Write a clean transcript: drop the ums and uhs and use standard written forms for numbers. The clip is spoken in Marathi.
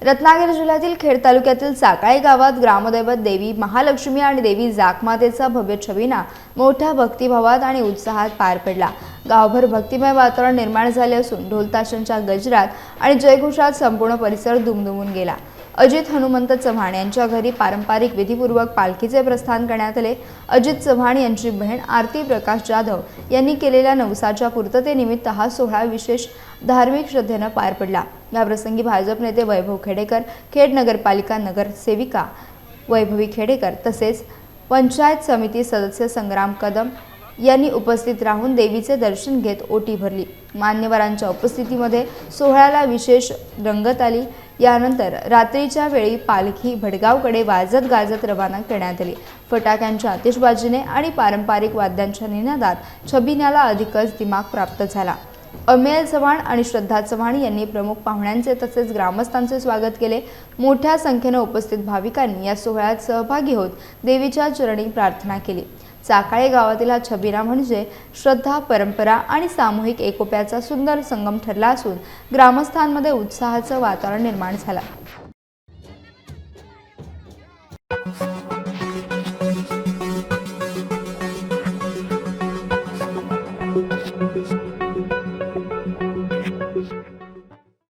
रत्नागिरी जिल्ह्यातील खेड तालुक्यातील साकाळे गावात ग्रामदैवत देवी महालक्ष्मी आणि देवी जाखमातेचा भव्य छबिना मोठ्या भक्तिभावात आणि उत्साहात पार पडला। गावभर भक्तिमय वातावरण निर्माण झाले असून ढोल ताशांच्या गजरात आणि जयघोषात संपूर्ण परिसर दुमदुमून गेला। अजित हनुमंत चव्हाण यांच्या घरी पारंपरिक विधीपूर्वक पालखीचे प्रस्थान करण्यात आले। अजित चव्हाण यांची बहीण आरती प्रकाश जाधव यांनी केलेल्या नवसाच्या पूर्ततेनिमित्त हा सोहळा विशेष धार्मिक श्रद्धेने पार पडला। या प्रसंगी भाजप नेते वैभव खेडेकर, खेड नगरपालिका नगरसेविका वैभवी खेडेकर तसेच पंचायत समिती सदस्य संग्राम कदम यांनी उपस्थित राहून देवीचे दर्शन घेत ओटी भरली। मान्यवरांच्या उपस्थितीमध्ये सोहळ्याला विशेष रंगत आली। यानंतर रात्रीच्या वेळी पालखी भडगावकडे वाजत गाजत रवाना करण्यात आली। फटाक्यांच्या आतिषबाजीने आणि पारंपरिक वाद्यांच्या निनादात छबिन्याला अधिकच दिमाग प्राप्त झाला। अमेय चव्हाण आणि श्रद्धा चव्हाण यांनी प्रमुख पाहुण्यांचे तसेच ग्रामस्थांचे स्वागत केले। मोठ्या संख्येने उपस्थित भाविकांनी या सोहळ्यात सहभागी होत देवीच्या चरणी प्रार्थना केली। साकाळे गावातील हा छबिना म्हणजे श्रद्धा, परंपरा आणि सामूहिक एकोप्याचा सुंदर संगम ठरला असून ग्रामस्थांमध्ये उत्साहाचं वातावरण निर्माण झालं।